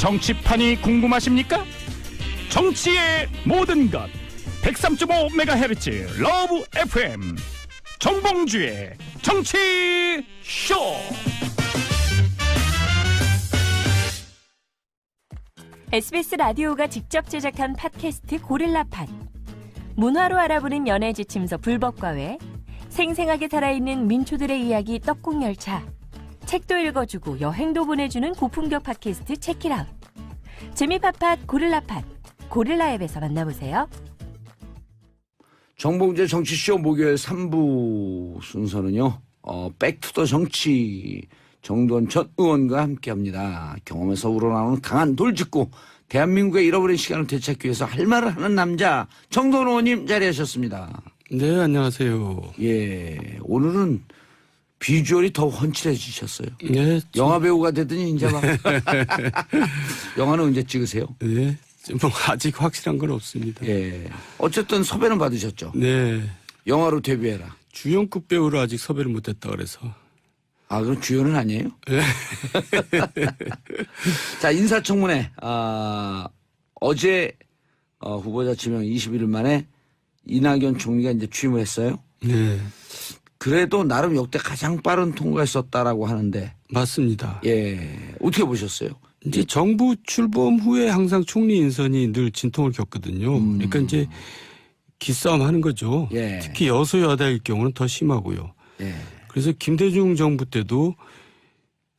정치판이 궁금하십니까? 정치의 모든 것 103.5MHz 러브 FM 정봉주의 정치쇼. SBS 라디오가 직접 제작한 팟캐스트 고릴라팟. 문화로 알아보는 연애 지침서 불법과외, 생생하게 살아있는 민초들의 이야기 떡국열차, 책도 읽어주고 여행도 보내주는 고품격 팟캐스트 체키라웃. 재미팟팟 고릴라팟, 고릴라 앱에서 만나보세요. 정봉재 정치쇼 목요일 3부 순서는요. 백투더 정치 정두원 전 의원과 함께합니다. 경험에서 우러나오는 강한 돌직구, 대한민국의 잃어버린 시간을 되찾기 위해서 할 말을 하는 남자 정두원 의원님 자리하셨습니다. 네, 안녕하세요. 예, 오늘은 비주얼이 더 훤칠해지셨어요. 네, 영화 배우가 되더니 이제 막 영화는 언제 찍으세요? 네, 뭐 아직 확실한 건 없습니다. 예, 어쨌든 섭외는 받으셨죠. 네, 영화로 데뷔해라. 주연급 배우로 아직 섭외를 못했다 그래서. 아, 그럼 주연은 아니에요? 네. 자, 인사청문회. 어제 후보자 지명 21일 만에 이낙연 총리가 이제 취임을 했어요. 네, 그래도 나름 역대 가장 빠른 통과했었다라고 하는데. 맞습니다. 예, 어떻게 보셨어요? 이제 정부 출범 후에 항상 총리 인선이 늘 진통을 겪거든요. 그러니까 이제 기싸움 하는 거죠. 예. 특히 여소야다일 경우는 더 심하고요. 예. 그래서 김대중 정부 때도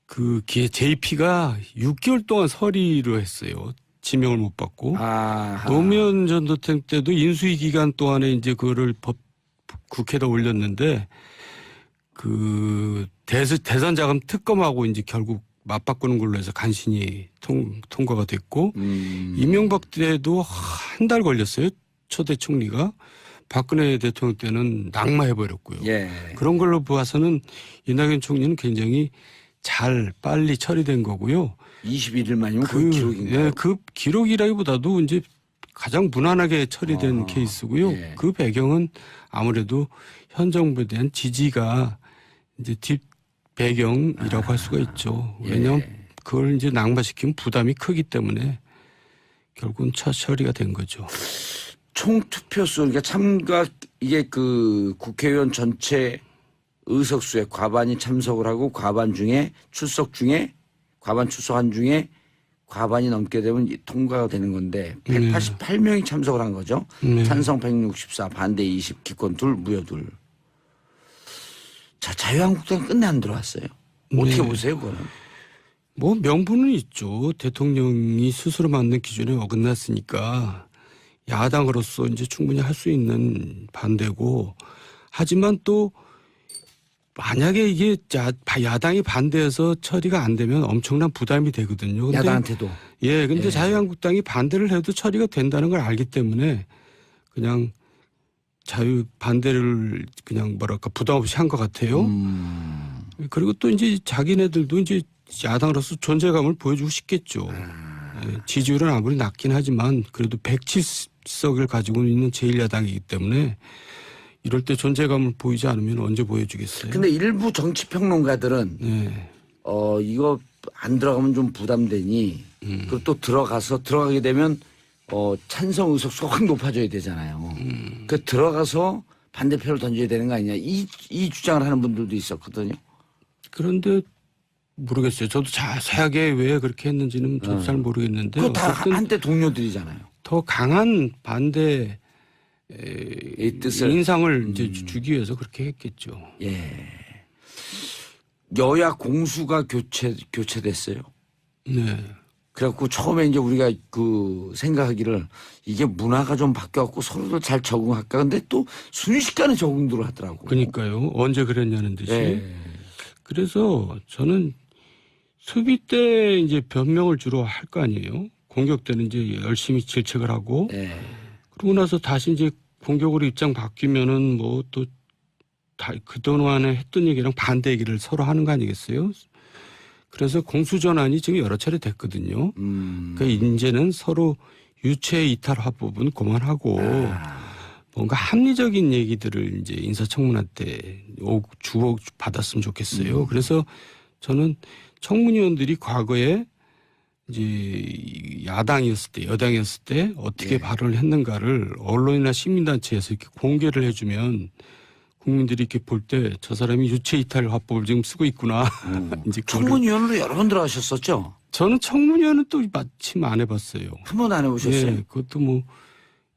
그 JP가 6개월 동안 서리로 했어요. 지명을 못 받고. 아하. 노무현 전 대통령 때도 인수위 기간 동안에 이제 그거를 국회에다 올렸는데 그 대선 자금 특검하고 이제 결국 맞바꾸는 걸로 해서 간신히 통과가 됐고 이명박 때도 한 달 걸렸어요. 초대 총리가. 박근혜 대통령 때는 낙마해버렸고요. 예. 그런 걸로 봐서는 이낙연 총리는 굉장히 잘 빨리 처리된 거고요. 21일 만이면 그 기록인가요? 예, 그 기록이라기보다도 이제 가장 무난하게 처리된 케이스고요. 예. 그 배경은 아무래도 현 정부에 대한 지지가 이제 뒷 배경이라고 할 수가 있죠. 왜냐하면 그걸 이제 낙마시키면 부담이 크기 때문에 결국은 처리가 된 거죠. 총투표수, 그러니까 참가, 이게 그 국회의원 전체 의석수의 과반이 참석을 하고 과반 출석한 중에 과반이 넘게 되면 통과가 되는 건데 188명이 참석을 한 거죠. 네. 찬성 164, 반대 20, 기권 2, 무효 2. 자, 자유한국당 끝내 안 들어왔어요. 어떻게 네. 보세요, 그거는? 뭐 명분은 있죠. 대통령이 스스로 만든 기준에 어긋났으니까 야당으로서 이제 충분히 할 수 있는 반대고, 하지만 또 만약에 이게 야당이 반대해서 처리가 안 되면 엄청난 부담이 되거든요. 근데 야당한테도. 예, 근데 자유한국당이 반대를 해도 처리가 된다는 걸 알기 때문에 그냥 반대를 그냥 뭐랄까 부담 없이 한 것 같아요. 그리고 또 이제 자기네들도 이제 야당으로서 존재감을 보여주고 싶겠죠. 예, 지지율은 아무리 낮긴 하지만 그래도 107석을 가지고 있는 제1야당이기 때문에 이럴 때 존재감을 보이지 않으면 언제 보여주겠어요. 근데 일부 정치평론가들은 네. 이거 안 들어가면 좀 부담되니 그리고 또 들어가게 되면 찬성 의석수가 확 높아져야 되잖아요. 그 들어가서 반대표를 던져야 되는 거 아니냐 이 주장을 하는 분들도 있었거든요. 그런데 모르겠어요. 저도 자세하게 왜 그렇게 했는지는 저도 잘 모르겠는데 그거 다 한때 동료들이잖아요. 더 강한 반대 뜻을 인상을 이제 주기 위해서 그렇게 했겠죠. 예. 여야 공수가 교체됐어요. 네. 그래갖고 처음에 이제 우리가 그 생각하기를 이게 문화가 좀 바뀌어갖고 서로도 잘 적응할까. 근데 또 순식간에 적응들을 하더라고. 그러니까요. 언제 그랬냐는 듯이. 예. 그래서 저는 수비 때 이제 변명을 주로 할 거 아니에요. 공격 때는 이제 열심히 질책을 하고. 예. 그러고 나서 다시 이제 공격으로 입장 바뀌면은 뭐 또 그동안에 했던 얘기랑 반대 얘기를 서로 하는 거 아니겠어요? 그래서 공수전환이 지금 여러 차례 됐거든요. 그러니까 이제는 서로 유체 이탈 화법은 그만하고 뭔가 합리적인 얘기들을 이제 인사청문회 때 주옥 받았으면 좋겠어요. 그래서 저는 청문위원들이 과거에 이제 야당이었을 때, 여당이었을 때 어떻게 예. 발언을 했는가를 언론이나 시민단체에서 이렇게 공개를 해주면 국민들이 이렇게 볼 때 저 사람이 유체이탈 화법을 지금 쓰고 있구나. 이제 그거를- 청문위원으로 여러 번 들어가셨었죠? 저는 청문회는 또 마침 안 해봤어요. 한 번도 안 해보셨어요? 예, 그것도 뭐,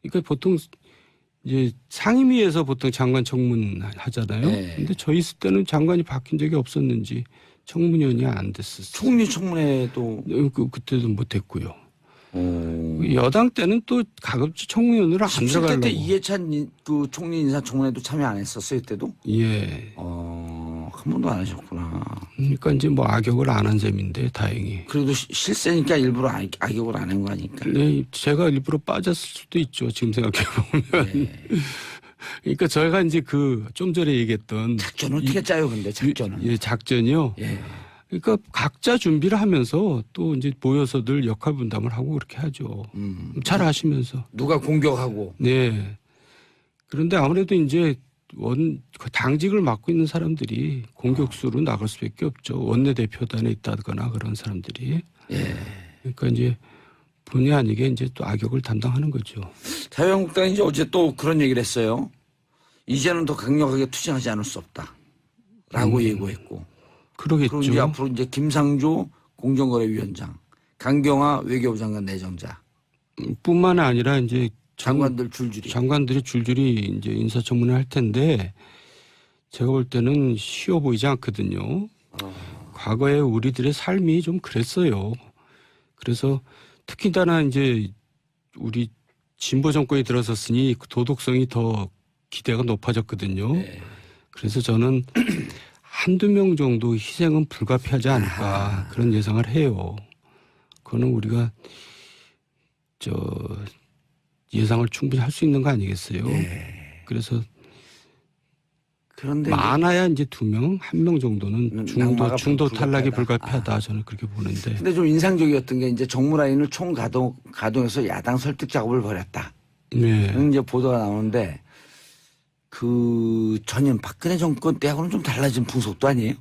그러니까 보통 이제 상임위에서 보통 장관 청문 하잖아요. 네. 근데 저 있을 때는 장관이 바뀐 적이 없었는지 청문위원이 안 됐었어요. 총리 청문회도 그때도 못 했고요. 어. 여당 때는 또 가급적 청문위원으로 안 17대 들어가려고. 때 이해찬 그 총리 인사청문회도 참여 안 했었어요, 이때도? 예. 한 번도 안 하셨구나. 그러니까 이제 뭐 악역을 안 한 셈인데 다행히. 그래도 실세니까 일부러 악역을 안 한 거 아니까. 네, 제가 일부러 빠졌을 수도 있죠. 지금 생각해 보면. 네. 그러니까 저희가 이제 그 좀 전에 얘기했던 작전 어떻게 짜요, 근데 작전은? 예, 작전이요. 예. 그러니까 각자 준비를 하면서 또 이제 모여서들 역할 분담을 하고 그렇게 하죠. 잘 하시면서. 누가 공격하고. 네. 그런데 아무래도 이제 그 당직을 맡고 있는 사람들이 공격수로 나갈 수밖에 없죠. 원내대표단에 있다거나 그런 사람들이. 예. 그러니까 이제 본의 아니게 이제 또 악역을 담당하는 거죠. 자유한국당이 이제 어제 또 그런 얘기를 했어요. 이제는 더 강력하게 투쟁하지 않을 수 없다. 라고 예고했고. 그러겠죠. 그리고 이제 앞으로 이제 김상조 공정거래위원장, 강경화 외교부 장관 내정자, 뿐만 아니라 이제 장관들 줄줄이. 장관들이 줄줄이 이제 인사청문회 할 텐데 제가 볼 때는 쉬워 보이지 않거든요. 과거에 우리들의 삶이 좀 그랬어요. 그래서 특히나 이제 우리 진보 정권이 들어섰으니 그 도덕성이 더 기대가 높아졌거든요. 네. 그래서 저는 한두 명 정도 희생은 불가피하지 않을까 그런 예상을 해요. 그거는 우리가 예상을 충분히 할 수 있는 거 아니겠어요? 예. 그래서 그런데 많아야 이제 2명, 1명 정도는 낙마가 중도 탈락이 불가피하다. 불가피하다. 저는 그렇게 보는데. 근데 좀 인상적이었던 게 이제 정무라인을 가동해서 야당 설득 작업을 벌였다. 네. 이제 보도가 나오는데 그 전임 박근혜 정권 때하고는 좀 달라진 풍속도 아니에요?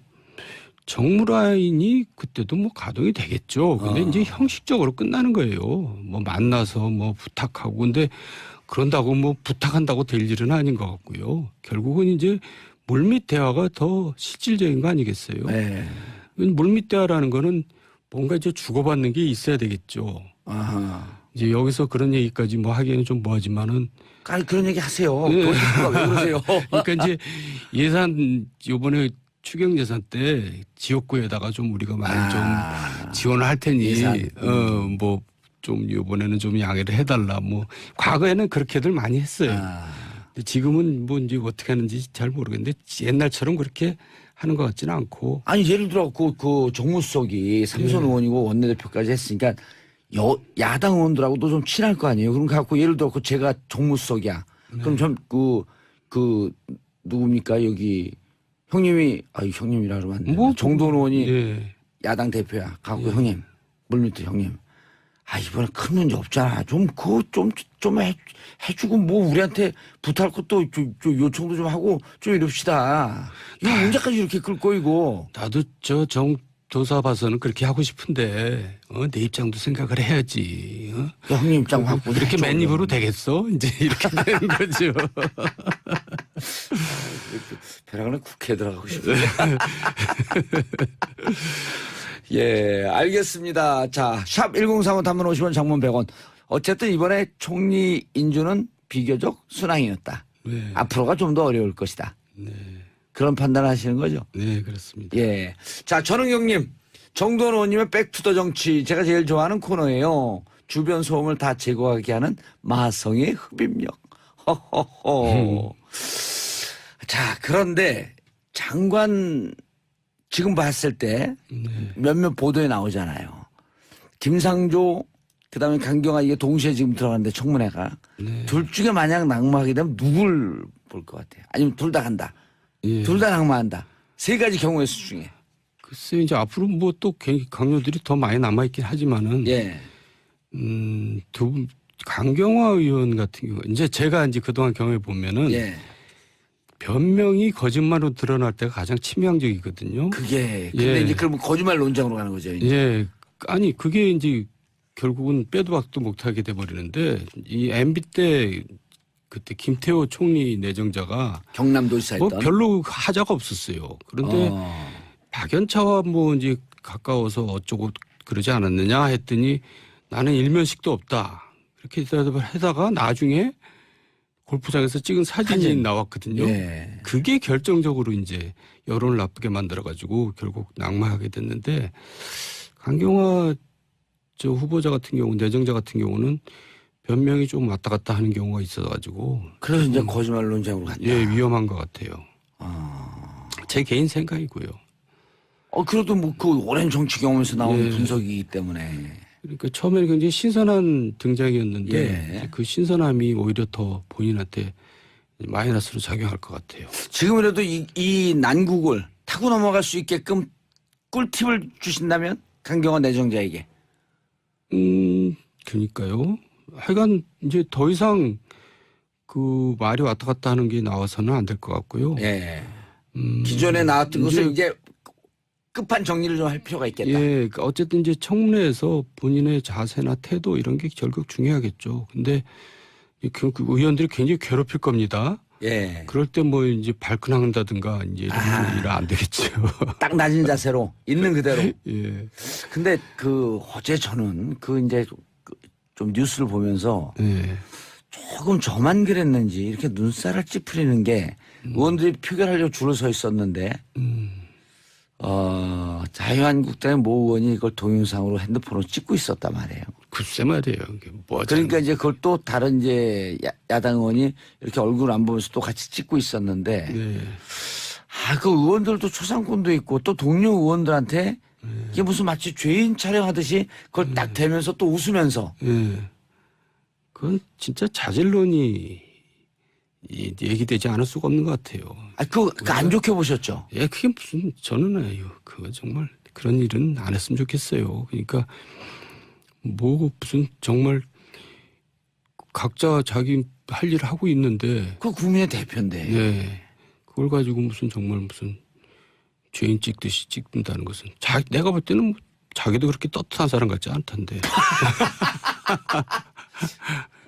정무라인이 그때도 뭐 가동이 되겠죠. 근데 이제 형식적으로 끝나는 거예요. 뭐 만나서 뭐 부탁하고. 근데 그런다고 뭐 부탁한다고 될 일은 아닌 것 같고요. 결국은 이제 물밑 대화가 더 실질적인 거 아니겠어요? 네. 물밑 대화라는 거는 뭔가 이제 주고받는 게 있어야 되겠죠. 아하. 이제 여기서 그런 얘기까지 뭐 하기에는 좀 뭐하지만은. 아니 그런 얘기 하세요. 네. 도대체가 왜 그러세요? 그러니까 이제 예산 요번에 추경 예산 때 지역구에다가 좀 우리가 많이 좀 지원을 할 테니 예산. 뭐 좀 요번에는 좀 양해를 해달라. 뭐 과거에는 그렇게들 많이 했어요. 근데 지금은 뭐 이제 어떻게 하는지 잘 모르겠는데 옛날처럼 그렇게 하는 것 같지는 않고. 아니 예를 들어 그 정무수석이 삼선 의원이고 원내대표까지 했으니까 야당 의원들하고도 좀 친할 거 아니에요. 그럼 갖고 예를 들어 제가 정무수석이야. 그럼 전 그 누굽니까 여기 형님이 형님이라 그러면 안 돼. 뭐 정도원 의원이 예. 야당 대표야. 갖고 형님 물밑에 형님. 이번에 큰 문제 없잖아. 좀 그거 좀 해주고 뭐 우리한테 부탁할 것도 요청도 좀 하고 좀 이럽시다. 이거 문제까지 이렇게 끌고 이거. 나도 저 정도사 봐서는 그렇게 하고 싶은데 내 입장도 생각을 해야지. 형님 입장 갖고 그렇게 맨입으로 되겠어? 이제 이렇게 되는 거죠. 벼랑은 국회에 들어가고 싶어요. 예, 알겠습니다. 자, 샵 1035 단문 50원 장문 100원. 어쨌든 이번에 총리 인준은 비교적 순항이었다. 네. 앞으로가 좀 더 어려울 것이다. 네. 그런 판단을 하시는 거죠? 네, 그렇습니다. 예. 자, 전은경님, 정도원 의원님의 백투더 정치 제가 제일 좋아하는 코너예요. 주변 소음을 다 제거하게 하는 마성의 흡입력. 허허허. 자, 그런데 장관 지금 봤을 때 몇몇 보도에 나오잖아요. 김상조 그다음에 강경화 이게 동시에 지금 들어갔는데 청문회가 둘 중에 만약 낙마하게 되면 누굴 볼 것 같아요? 아니면 둘 다 간다. 예. 둘 다 낙마한다. 세 가지 경우의 수 중에. 글쎄 이제 앞으로 뭐 또 강요들이 더 많이 남아 있긴 하지만은 예. 강경화 의원 같은 경우 이제 제가 이제 그동안 경험해 보면은 예. 변명이 거짓말로 드러날 때가 가장 치명적이거든요. 그게 근데 예. 이제 그러면 거짓말 논쟁으로 가는 거죠. 이제. 예. 아니 그게 이제 결국은 빼도 박도 못하게 돼버리는데 이 MB 때 그때 김태호 총리 내정자가 경남도지사 뭐 했던. 별로 하자가 없었어요. 그런데 박연차와 뭐 이제 가까워서 어쩌고 그러지 않았느냐 했더니 나는 일면식도 없다. 그렇게 대답을 하다가 나중에 골프장에서 찍은 사진이 나왔거든요. 예. 그게 결정적으로 이제 여론을 나쁘게 만들어가지고 결국 낙마하게 됐는데 강경화 저 후보자 같은 경우 내정자 같은 경우는 변명이 좀 왔다 갔다 하는 경우가 있어가지고 그래서 이제 거짓말 논쟁으로 갔다. 예 위험한 것 같아요. 제 개인 생각이고요. 그래도 뭐 그 오랜 정치 경험에서 나오는 예. 분석이기 때문에. 그러니까 처음에는 굉장히 신선한 등장이었는데 예. 그 신선함이 오히려 더 본인한테 마이너스로 작용할 것 같아요. 지금이라도 이 난국을 타고 넘어갈 수 있게끔 꿀팁을 주신다면 강경화 내정자에게. 그러니까요. 하여간 이제 더 이상 그 말이 왔다 갔다 하는 게 나와서는 안 될 것 같고요. 예. 기존에 나왔던 것을 이제 끝판 정리를 좀 할 필요가 있겠다. 예, 그러니까 어쨌든 이제 청문회에서 본인의 자세나 태도 이런 게 결국 중요하겠죠. 근데 그 의원들이 굉장히 괴롭힐 겁니다. 예. 그럴 때 뭐 이제 발끈한다든가 이제 이런 일은 안 되겠죠. 딱 낮은 자세로 있는 그대로. 예. 근데 어제 저는 이제 좀 뉴스를 보면서 예. 조금 저만 그랬는지 이렇게 눈살을 찌푸리는 게 의원들이 표결하려고 줄을 서 있었는데 자유한국당의 모 의원이 이걸 동영상으로 핸드폰으로 찍고 있었단 말이에요. 글쎄 말이에요. 이게 뭐 그러니까 이제 그걸 또 다른 이제 야당 의원이 이렇게 얼굴 안 보면서 또 같이 찍고 있었는데 네. 그 의원들도 초상권도 있고 또 동료 의원들한테 이게 무슨 마치 죄인 촬영하듯이 그걸 딱 대면서 또 웃으면서. 예. 그건 진짜 자질론이 얘기되지 않을 수가 없는 것 같아요. 그거 안 좋게 보셨죠? 예, 그게 무슨 저는 그거 정말 그런 일은 안 했으면 좋겠어요. 그러니까 뭐 무슨 정말 각자 자기 할 일을 하고 있는데 그 국민의 대표인데. 예. 그걸 가지고 무슨 죄인 찍듯이 찍는다는 것은 내가 볼 때는 자기도 그렇게 떳떳한 사람 같지 않던데.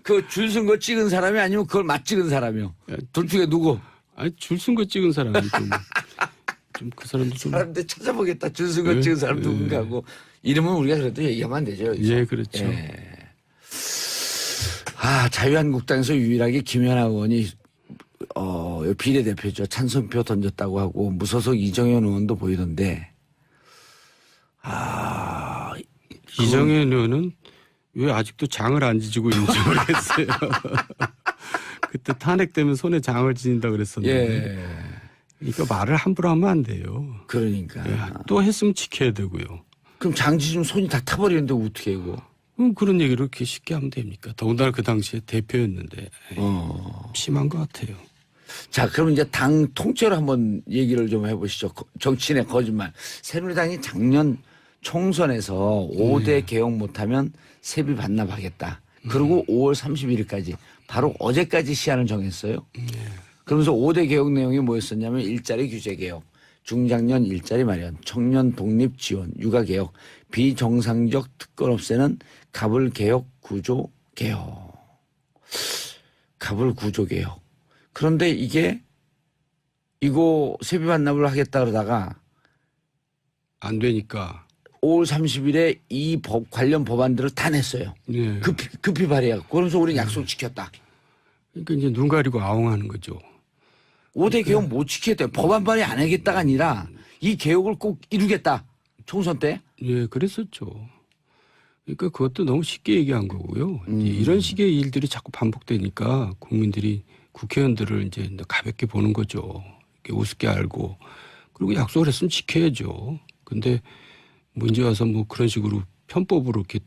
그 줄 쓴 거 찍은 사람이 아니면 그걸 맞 찍은 사람이요. 둘 중에 누구? 아니 줄 쓴 거 찍은 사람이 좀 그 사람도 좀. 사람들 찾아보겠다. 줄 쓴 거 찍은 사람 누군가 하고. 이름은 우리가 그래도 얘기하면 안 되죠. 여기서. 예, 그렇죠. 예. 자유한국당에서 유일하게 김연아 의원이 비례대표죠. 찬성표 던졌다고 하고 무소속 이정현 의원도 보이던데. 이정현 의원은 왜 아직도 장을 안 지지고 있는지 모르겠어요. 그때 탄핵되면 손에 장을 지닌다 그랬었는데. 예. 그러니까 말을 함부로 하면 안 돼요. 그러니까. 예, 또 했으면 지켜야 되고요. 그럼 장지좀 손이 다 타버리는데 어떻게 이거? 그런 얘기를 그렇게 쉽게 하면 됩니까? 더군다나 그 당시에 대표였는데 심한 것 같아요. 자, 그럼 이제 당 통째로 한번 얘기를 좀 해보시죠. 정치인의 거짓말. 새누리당이 작년 총선에서 5대 개혁 못하면 세비 반납하겠다. 그리고 5월 31일까지 바로 어제까지 시한을 정했어요. 그러면서 5대 개혁 내용이 뭐였었냐면 일자리 규제 개혁, 중장년 일자리 마련, 청년 독립 지원, 육아 개혁, 비정상적 특권 없애는 갑을 개혁 구조 개혁. 갑을 구조 개혁. 그런데 이거 세비 반납을 하겠다 그러다가 안 되니까 5월 30일에 이 관련 법안들을 다 냈어요. 예. 급히 발의하고. 그러면서 우리는 약속 지켰다. 그러니까 이제 눈 가리고 아웅하는 거죠. 5대 개혁 못 지켰대요. 법안 발의 안 하겠다가 아니라 이 개혁을 꼭 이루겠다. 총선 때. 예, 그랬었죠. 그러니까 그것도 너무 쉽게 얘기한 거고요. 이런 식의 일들이 자꾸 반복되니까 국민들이 국회의원들을 이제 가볍게 보는 거죠. 이렇게 우습게 알고. 그리고 약속을 했으면 지켜야죠. 근데 문제 와서 뭐 그런 식으로 편법으로 이렇게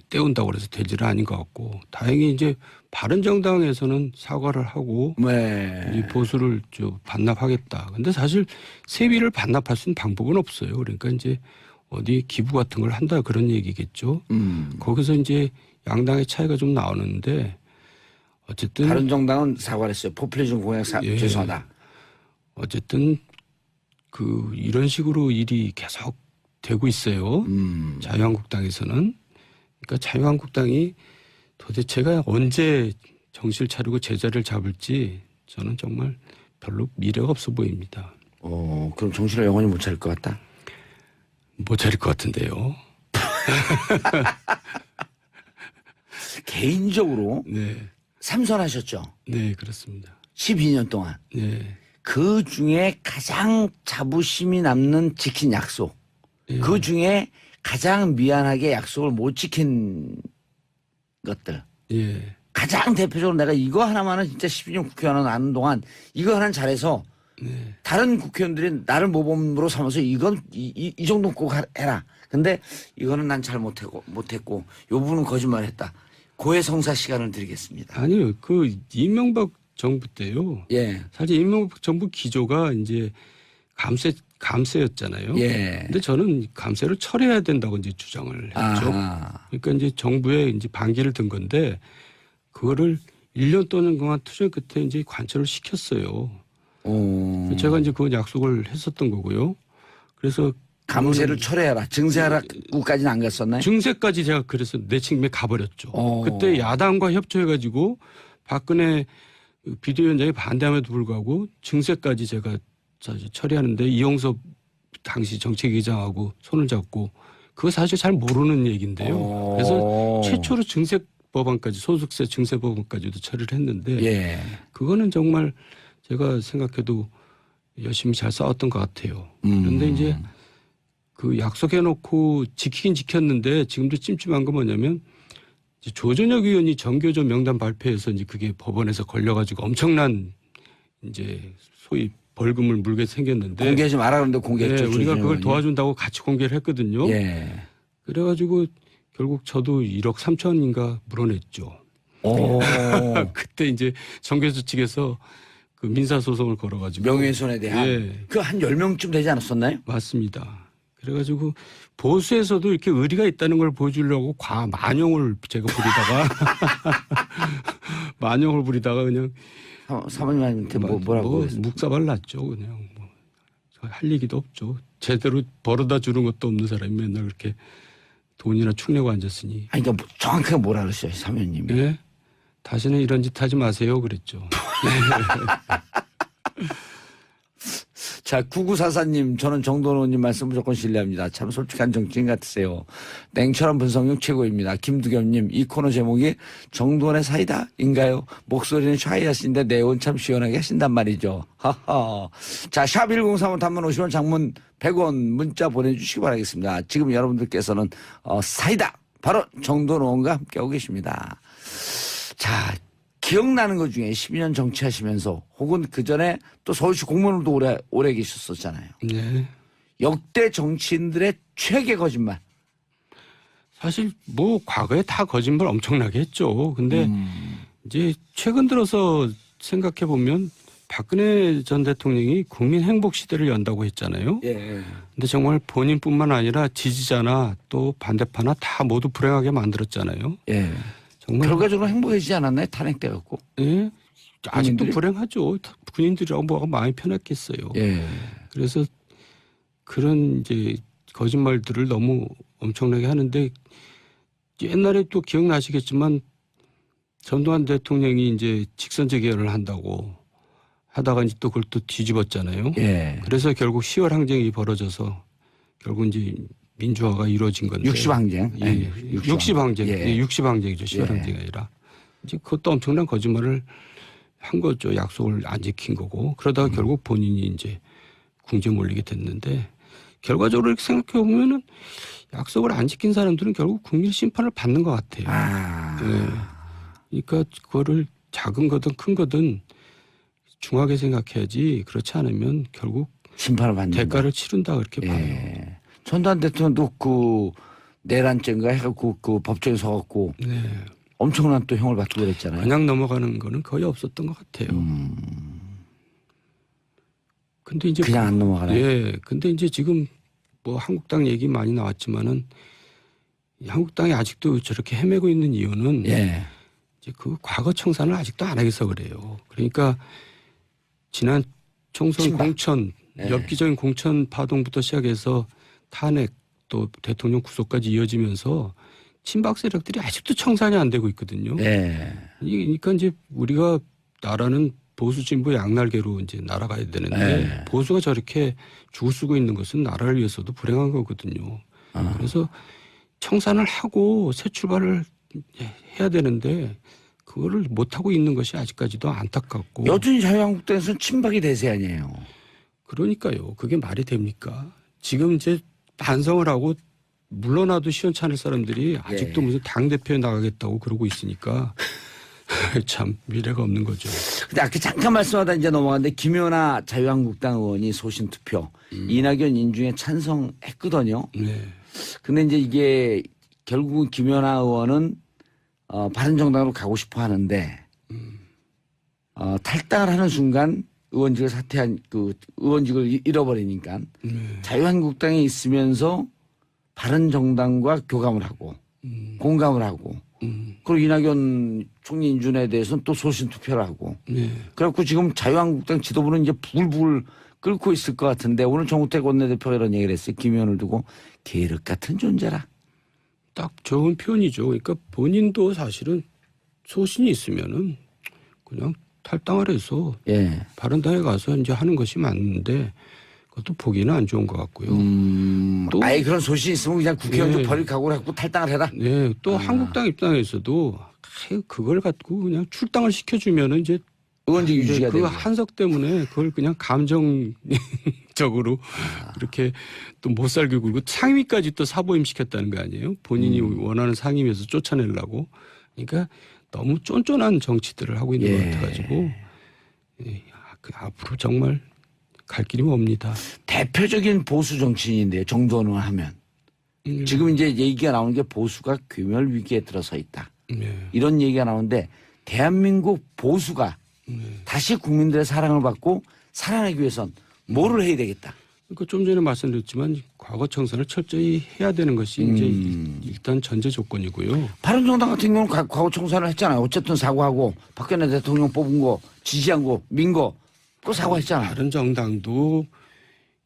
때운다고 그래서 되지는 아닌 것 같고, 다행히 이제 바른정당에서는 사과를 하고 네. 이 보수를 반납하겠다. 근데 사실 세비를 반납할 수 있는 방법은 없어요. 그러니까 이제 어디 기부 같은 걸 한다 그런 얘기겠죠. 거기서 이제 양당의 차이가 좀 나오는데 어쨌든 바른정당은 사과를 했어요. 포퓰리즘 공약 죄송하다. 어쨌든 이런 식으로 일이 계속 되고 있어요. 자유한국당에서는. 그러니까 자유한국당이 도대체가 언제 정신을 차리고 제자리를 잡을지 저는 정말 별로 미래가 없어 보입니다. 그럼 정신을 영원히 못 차릴 것 같다? 못 차릴 것 같은데요. 개인적으로 네. 삼선하셨죠? 네, 그렇습니다. 12년 동안. 네. 그 중에 가장 자부심이 남는 지킨 약속. 예. 그 중에 가장 미안하게 약속을 못 지킨 것들. 예. 가장 대표적으로 내가 이거 하나만은 진짜 12년 국회의원 하는 동안 이거 하나는 잘해서 네. 다른 국회의원들이 나를 모범으로 삼아서 이건 이 정도는 꼭 해라. 근데 이거는 난 잘 못했고 요 부분은 거짓말했다. 고해성사 시간을 드리겠습니다. 아니요. 그 이명박 정부 때요. 예. 사실 이명박 정부 기조가 이제 감세였잖아요. 예. 근데 저는 감세를 철회해야 된다고 이제 주장을 했죠. 아하. 그러니까 이제 정부에 이제 반기를 든 건데 그거를 1년 동안 투쟁 끝에 이제 관철을 시켰어요. 제가 이제 그건 약속을 했었던 거고요. 그래서 감세를 철회해라. 증세하라고까지는 안 갔었나요? 증세까지 제가 그래서 내친김에 가버렸죠. 오. 그때 야당과 협조해가지고 박근혜 비대위원장이 반대함에도 불구하고 증세까지 제가 처리하는데 이용섭 당시 정책위장하고 손을 잡고 그거 사실 잘 모르는 얘기인데요. 그래서 최초로 증세 법안까지 소득세 증세 법안까지도 처리를 했는데 예. 그거는 정말 제가 생각해도 열심히 잘 싸웠던 것 같아요. 그런데 이제 그 약속해놓고 지키긴 지켰는데 지금도 찜찜한 건 뭐냐면 이제 조전혁 의원이 정교조 명단 발표해서 이제 그게 법원에서 걸려가지고 엄청난 이제 소위 벌금을 물게 생겼는데 공개하지 마라 그러는데 공개했죠. 네, 우리가 그걸 조준혁이. 도와준다고 같이 공개를 했거든요. 예. 그래가지고 결국 저도 1억 3천인가 물어냈죠. 오. 그때 이제 정교조 측에서 그 민사소송을 걸어가지고 명예훼손에 대한 예. 그 한 10명쯤 되지 않았었나요? 맞습니다. 그래가지고 보수에서도 이렇게 의리가 있다는 걸 보여주려고 만용을 제가 부리다가 만용을 부리다가 그냥 사모님한테 뭐라고 그랬어요? 묵사발 났죠. 그냥 할 얘기도 없죠. 제대로 벌어다 주는 것도 없는 사람이 맨날 그렇게 돈이나 축내고 앉았으니. 아니, 그러니까 정확하게 뭐라 그랬어요, 사모님이? 네? 다시는 이런 짓 하지 마세요 그랬죠. 자, 9944님, 저는 정도원님 말씀 무조건 신뢰합니다. 참 솔직한 정치인 같으세요. 냉철한 분석력 최고입니다. 김두겸님, 이 코너 제목이 정도원의 사이다인가요? 목소리는 샤이하신데 내용은 참 시원하게 하신단 말이죠. 하하. 자, 샵1035 단문 50원, 장문 100원 문자 보내주시기 바라겠습니다. 지금 여러분들께서는 사이다 바로 정도원 의원과 함께하고 계십니다. 자, 기억나는 것 중에 12년 정치하시면서 혹은 그전에 또 서울시 공무원으로도 오래 계셨었잖아요. 네. 역대 정치인들의 최대 거짓말. 사실 뭐 과거에 다 거짓말 엄청나게 했죠. 근데 이제 최근 들어서 생각해 보면 박근혜 전 대통령이 국민 행복 시대를 연다고 했잖아요. 예. 근데 정말 본인뿐만 아니라 지지자나 또 반대파나 다 모두 불행하게 만들었잖아요. 예. 정말 결과적으로 행복해지지 않았나요? 탄핵돼 갖고. 예. 아직도 군인들이? 불행하죠. 군인들이라고 뭐가 많이 편했겠어요. 예. 그래서 그런 이제 거짓말들을 너무 엄청나게 하는데 옛날에 또 기억나시겠지만 전두환 대통령이 이제 직선 재개헌을 한다고 하다가 이제 또 그걸 또 뒤집었잖아요. 예. 그래서 결국 10월 항쟁이 벌어져서 결국 이제 민주화가 이루어진 건데. 60항쟁. 예. 60항쟁. 예. 예. 60항쟁이죠. 10월 예. 항쟁이 아니라. 이제 그것도 엄청난 거짓말을 한 거죠. 약속을 안 지킨 거고. 그러다가 결국 본인이 이제 궁지에 몰리게 됐는데 결과적으로 이렇게 생각해 보면은 약속을 안 지킨 사람들은 결국 국민 심판을 받는 것 같아요. 아. 예. 그러니까 그거를 작은 거든 큰 거든 중하게 생각해야지 그렇지 않으면 결국 심판을 받는다. 대가를 치른다 그렇게 봐요. 예. 전두환 대통령도 그 내란죄인가 해갖고 그 법정에 서갖고 네. 엄청난 또 형을 받고 그랬잖아요. 그냥 넘어가는 거는 거의 없었던 것 같아요. 근데 이제 그냥 안 넘어가나요? 예. 근데 이제 지금 뭐 한국당 얘기 많이 나왔지만은 이 한국당이 아직도 저렇게 헤매고 있는 이유는 예. 이제 그 과거 청산을 아직도 안 하겠어 그래요. 그러니까 지난 총선 친박. 공천 예. 엽기적인 공천 파동부터 시작해서 탄핵 또 대통령 구속까지 이어지면서 친박 세력들이 아직도 청산이 안 되고 있거든요. 예. 그러니까 이제 우리가 나라는 보수 진보 양날개로 이제 날아가야 되는데 네. 보수가 저렇게 죽을 쓰고 있는 것은 나라를 위해서도 불행한 거거든요. 그래서 청산을 하고 새 출발을 해야 되는데 그거를 못 하고 있는 것이 아직까지도 안타깝고. 여전히 자유한국당에서는 친박이 대세 아니에요. 그러니까요. 그게 말이 됩니까? 지금 이제 반성을 하고 물러나도 시원찮을 사람들이 아직도 무슨 당대표에 나가겠다고 그러고 있으니까 참 미래가 없는 거죠. 근데 아까 잠깐 말씀하다 이제 넘어갔는데 김연아 자유한국당 의원이 소신 투표 이낙연 인준에 찬성했거든요. 네. 근데 이제 이게 결국은 김연아 의원은 바른정당으로 가고 싶어 하는데 탈당을 하는 순간 의원직을 사퇴한 그 의원직을 잃어버리니까 자유한국당에 있으면서 바른정당과 교감을 하고 공감을 하고 그리고 이낙연 총리 인준에 대해서는 또 소신 투표를 하고 네. 그래갖고 지금 자유한국당 지도부는 이제 불불 끓고 있을 것 같은데 오늘 정우택 원내대표가 이런 얘기를 했어요. 김 의원을 두고 계륵 같은 존재라. 딱 좋은 표현이죠. 그러니까 본인도 사실은 소신이 있으면은 그냥 탈당을 해서 예. 바른당에 가서 이제 하는 것이 맞는데 그것도 보기는 안 좋은 것 같고요. 또 아예 그런 소신이 있으면 그냥 국회의원도 네. 버릴 각오를 갖고 탈당을 해라. 네, 또 한국당 입장에서도 그걸 갖고 그냥 출당을 시켜주면은 이제 의원직 유지가 그 되고. 한석 때문에 그걸 그냥 감정적으로 이렇게 또 못 살게 굴고 상임위까지 또 사보임 시켰다는 거 아니에요? 본인이 원하는 상임위에서 쫓아내려고. 그러니까 너무 쫀쫀한 정치들을 하고 있는 것 같아가지고 앞으로 정말 갈 길이 멉니다. 대표적인 보수 정치인인데요. 정도는 하면. 지금 이제 얘기가 나오는 게 보수가 괴멸 위기에 들어서 있다. 네. 이런 얘기가 나오는데 대한민국 보수가 다시 국민들의 사랑을 받고 살아내기 위해선 뭐를 해야 되겠다. 그러니까 좀 전에 말씀드렸지만 과거 청산을 철저히 해야 되는 것이 이제 일단 전제 조건이고요. 바른정당 같은 경우는 과거 청산을 했잖아요. 어쨌든 사과하고 박근혜 대통령 뽑은 거 지지한 거 민 거 또 사과했잖아요. 다른 정당도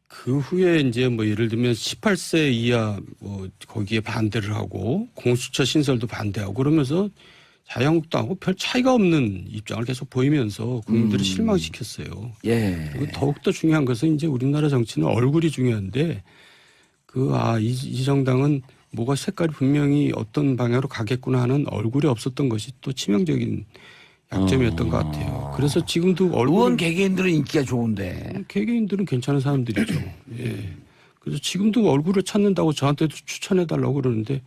그 후에 이제 뭐 예를 들면 18세 이하 뭐 거기에 반대를 하고 공수처 신설도 반대하고 그러면서 자유한국당하고 별 차이가 없는 입장을 계속 보이면서 국민들을 실망시켰어요. 예. 그리고 더욱더 중요한 것은 이제 우리나라 정치는 얼굴이 중요한데 이 정당은 뭐가 색깔이 분명히 어떤 방향으로 가겠구나 하는 얼굴이 없었던 것이 또 치명적인 약점이었던 것 같아요. 그래서 지금도 의원 개개인들은 인기가 좋은데. 개개인들은 괜찮은 사람들이죠. 예. 그래서 지금도 얼굴을 찾는다고 저한테도 추천해달라고 그러는데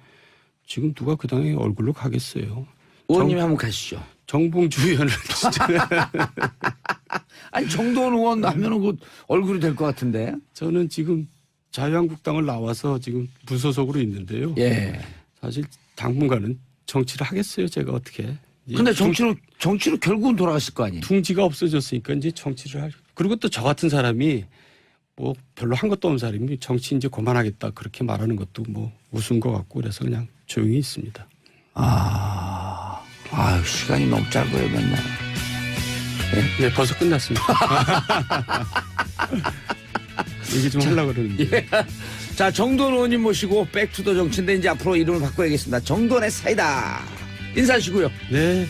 지금 누가 그 당에 얼굴로 가겠어요. 의원님이 한번 가시죠. 정봉주 의원을 진짜 아니 정도원 의원 하면은 그 얼굴이 될 것 같은데. 저는 지금 자유한국당을 나와서 지금 무소속으로 있는데요. 예. 사실 당분간은 정치를 하겠어요. 제가 어떻게. 근데 정치로 결국은 돌아갔을 거 아니에요. 둥지가 없어졌으니까 이제 정치를 할. 그리고 또 저 같은 사람이 뭐 별로 한 것도 없는 사람이 정치 이제 그만하겠다 그렇게 말하는 것도 뭐 우스운 것 같고 그래서 그냥 조용히 있습니다. 시간이 너무 짧아요, 맨날. 네, 벌써 끝났습니다. 얘기 좀 하려고 그러는데. 자, 정돈 의원님 모시고 백투더 정치인데 이제 앞으로 이름을 바꿔야겠습니다. 정돈의 사이다. 인사하시고요. 네,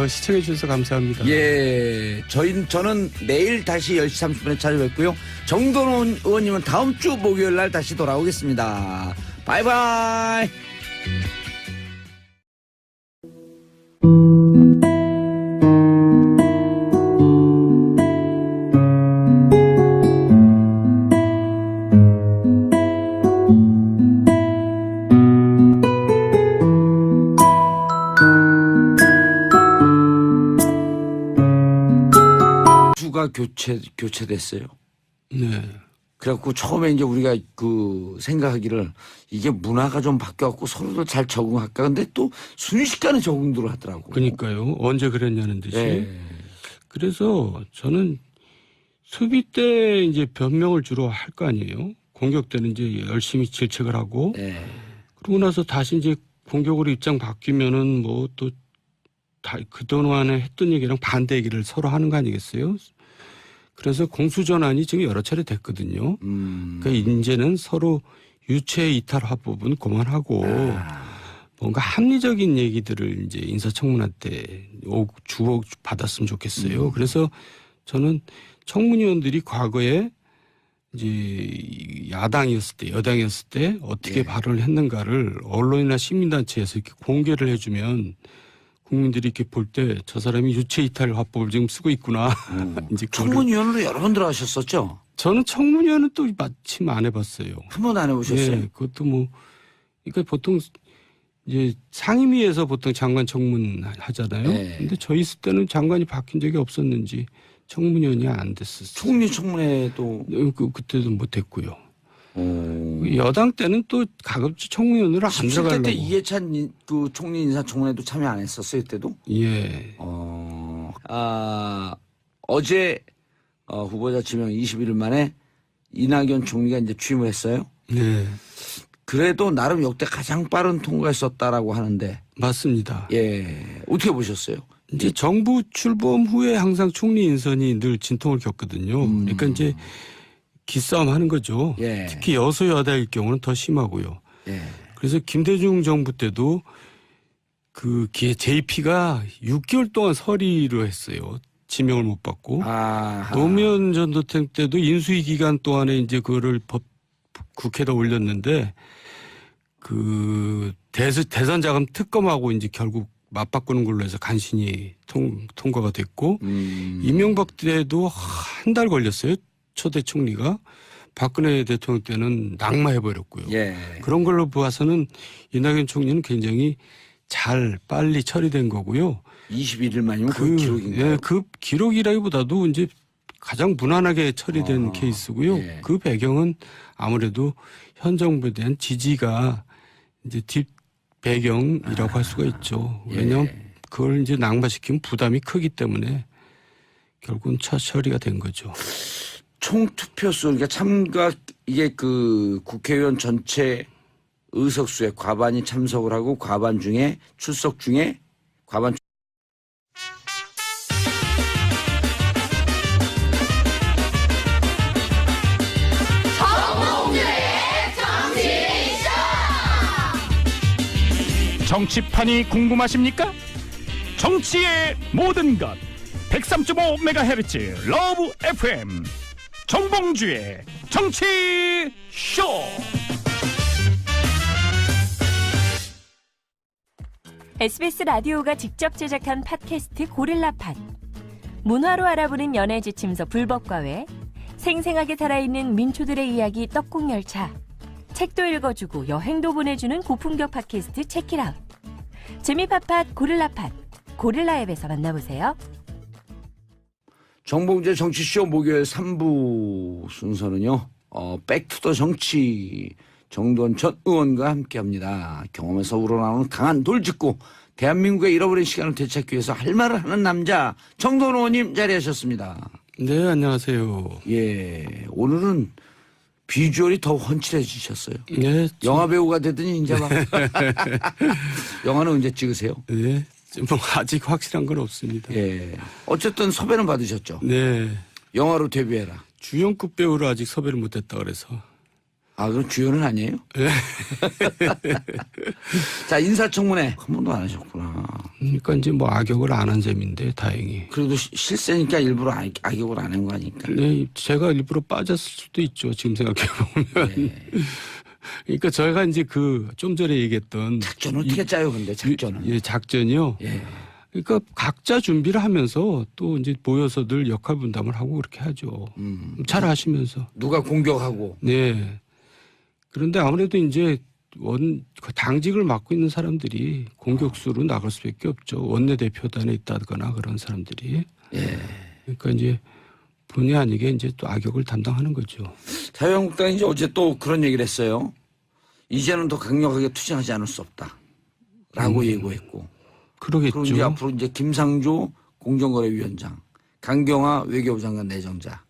시청해 주셔서 감사합니다. 예, 저는 내일 다시 10시 30분에 찾아뵙고요. 정돈 의원님은 다음 주 목요일 날 다시 돌아오겠습니다. 바이바이. 수가 교체됐어요. 네. 그래갖고 처음에 이제 우리가 그 생각하기를 이게 문화가 좀 바뀌어갖고 서로들 잘 적응할까. 근데 또 순식간에 적응들을 하더라고. 그러니까요. 언제 그랬냐는 듯이. 네. 그래서 저는 수비 때 이제 변명을 주로 할 거 아니에요. 공격 때는 이제 열심히 질책을 하고. 네. 그러고 나서 다시 이제 공격으로 입장 바뀌면은 뭐 또 그동안에 했던 얘기랑 반대 얘기를 서로 하는 거 아니겠어요? 그래서 공수전환이 지금 여러 차례 됐거든요. 그러니까 이제는 서로 유체 이탈 화법은 그만하고 뭔가 합리적인 얘기들을 이제 인사청문회 주어 받았으면 좋겠어요. 그래서 저는 청문위원들이 과거에 이제 야당이었을 때, 여당이었을 때 어떻게 발언을 했는가를 언론이나 시민단체에서 이렇게 공개를 해주면 국민들이 이렇게 볼 때 저 사람이 유체 이탈 화법을 지금 쓰고 있구나. 이제 청문위원으로 여러 번 들어가셨었죠? 저는 청문위원은 또 마침 안 해봤어요. 한 번도 안 해보셨어요? 예, 그것도 뭐, 그러니까 보통 이제 상임위에서 보통 장관 청문 하잖아요. 네. 근데 저 있을 때는 장관이 바뀐 적이 없었는지 청문위원이 안 됐었어요. 총리 청문회도 그때도 못 했고요. 여당 때는 또 가급적 청문위원으로 안 17대 들어가려고. 때 이해찬 그 총리 인사청문회도 참여 안 했었어요, 이때도? 예. 어제 후보자 지명 21일 만에 이낙연 총리가 이제 취임을 했어요. 네. 그래도 나름 역대 가장 빠른 통과했었다라고 하는데, 맞습니다. 예, 어떻게 보셨어요? 이제 정부 출범 후에 항상 총리 인선이 늘 진통을 겪거든요. 그러니까 이제 기싸움 하는 거죠. 예. 특히 여소야다일 경우는 더 심하고요. 예. 그래서 김대중 정부 때도 그 JP가 6개월 동안 서리로 했어요. 지명을 못 받고. 노무현 전 대통령 때도 인수위 기간 동안에 이제 그거를 국회에다 올렸는데 그 대선 자금 특검하고 이제 결국 맞바꾸는 걸로 해서 간신히 통과가 됐고 이명박 때도 한 달 걸렸어요. 초대 총리가. 박근혜 대통령 때는 낙마해버렸고요. 예. 그런 걸로 보아서는 이낙연 총리는 굉장히 빨리 처리된 거고요. 21일 만이면 그 기록인가요? 예, 그 기록이라기보다도 이제 가장 무난하게 처리된 케이스고요. 예. 그 배경은 아무래도 현 정부에 대한 지지가 이제 뒷 배경이라고 할 수가 있죠. 왜냐하면 그걸 이제 낙마시키면 부담이 크기 때문에 결국은 처리가 된 거죠. 총 투표수, 그러니까 이게 그 국회의원 전체 의석수의 과반이 참석을 하고 과반 중에 출석 중에 과반 정치판이 궁금하십니까? 정치의 모든 것 103.5MHz 러브 FM 정봉주의 정치쇼. SBS 라디오가 직접 제작한 팟캐스트 고릴라판. 문화로 알아보는 연애 지침서 불법과외, 생생하게 살아있는 민초들의 이야기 떡국열차, 책도 읽어주고 여행도 보내주는 고품격 팟캐스트 체키라웃. 재미팟팟 고릴라팟, 고릴라 앱에서 만나보세요. 정봉재 정치쇼 목요일 3부 순서는요. 백투더 정치 정두원 전 의원과 함께합니다. 경험에서 우러나오는 강한 돌직구 대한민국의 잃어버린 시간을 되찾기 위해서 할 말을 하는 남자 정두원 의원님 자리하셨습니다. 네, 안녕하세요. 예, 오늘은 비주얼이 더 훤칠해지셨어요. 네, 영화 배우가 되더니 이제 막 영화는 언제 찍으세요? 네, 뭐 아직 확실한 건 없습니다. 예, 어쨌든 섭외는 받으셨죠. 네, 영화로 데뷔해라. 주연급 배우로 아직 섭외를 못했다 그래서. 그럼 주연은 아니에요? 네. 자, 인사청문회 한 번도 안 하셨구나. 그러니까 이제 뭐 악역을 안 한 셈인데 다행히. 그래도 실세니까 일부러 악역을 안 한 거 아니까. 네, 제가 일부러 빠졌을 수도 있죠. 지금 생각해 보면. 네. 그러니까 저희가 이제 그 좀 전에 얘기했던 작전 어떻게 짜요, 근데 작전은? 예, 작전이요. 예. 그러니까 각자 준비를 하면서 또 이제 모여서들 역할 분담을 하고 그렇게 하죠. 잘 하시면서. 누가 공격하고. 네. 그런데 아무래도 이제 당직을 맡고 있는 사람들이 공격수로 나갈 수밖에 없죠. 원내대표단에 있다거나 그런 사람들이. 예. 그러니까 이제 본의 아니게 이제 또 악역을 담당하는 거죠. 자유한국당이 이제 어제 또 그런 얘기를 했어요. 이제는 더 강력하게 투쟁하지 않을 수 없다. 라고 예고했고. 그러겠죠. 그리고 이제 앞으로 이제 김상조 공정거래위원장, 강경화 외교부 장관 내정자.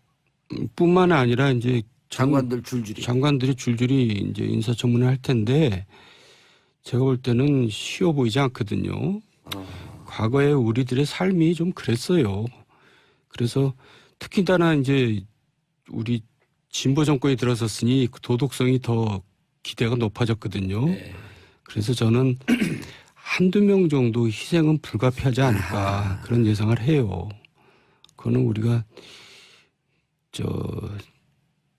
뿐만 아니라 이제 장관들 줄줄이. 장관들이 줄줄이 이제 인사청문회 할 텐데 제가 볼 때는 쉬워 보이지 않거든요. 과거에 우리들의 삶이 좀 그랬어요. 그래서 특히나 이제 우리 진보 정권이 들어섰으니 도덕성이 더 기대가 높아졌거든요. 네. 그래서 저는 한두 명 정도 희생은 불가피하지 않을까 그런 예상을 해요. 그거는 우리가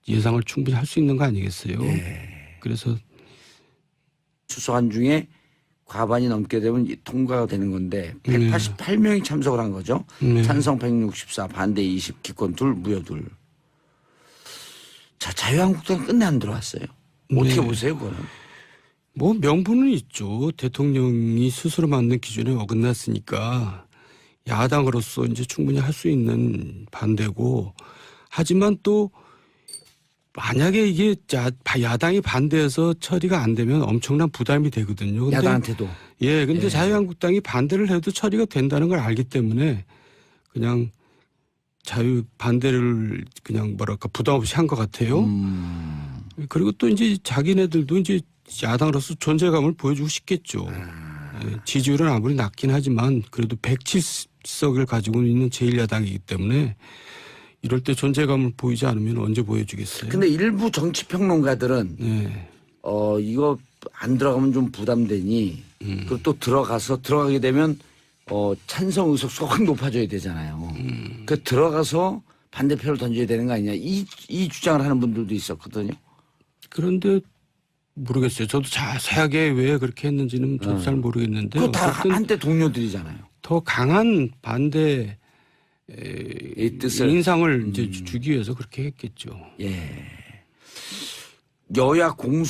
예상을 충분히 할 수 있는 거 아니겠어요? 그래서 수소한 중에 과반이 넘게 되면 통과가 되는 건데 188명이 참석을 한 거죠. 네. 찬성 164, 반대 20, 기권 2, 무효 2. 자, 자유한국당 끝내 안 들어왔어요. 어떻게 네. 보세요, 그거는? 뭐 명분은 있죠. 대통령이 스스로 만든 기준에 어긋났으니까 야당으로서 이제 충분히 할 수 있는 반대고, 하지만 또 만약에 이게 야당이 반대해서 처리가 안 되면 엄청난 부담이 되거든요. 근데 야당한테도. 예, 근데 자유한국당이 반대를 해도 처리가 된다는 걸 알기 때문에 그냥 반대를 그냥 뭐랄까 부담 없이 한 것 같아요. 그리고 또 이제 자기네들도 이제 야당으로서 존재감을 보여주고 싶겠죠. 예, 지지율은 아무리 낮긴 하지만 그래도 107석을 가지고 있는 제1야당이기 때문에 이럴 때 존재감을 보이지 않으면 언제 보여주겠어요? 근데 일부 정치평론가들은 네. 이거 안 들어가면 좀 부담되니 그리고 또 들어가게 되면 찬성 의석수가 확 높아져야 되잖아요. 그 들어가서 반대표를 던져야 되는 거 아니냐 이 주장을 하는 분들도 있었거든요. 그런데 모르겠어요. 저도 자세하게 왜 그렇게 했는지는 저도 잘 모르겠는데 그거 다 어쨌든 한때 동료들이잖아요. 더 강한 반대 이 뜻을 인상을 이제 주기 위해서 그렇게 했겠죠. 예. 여야 공수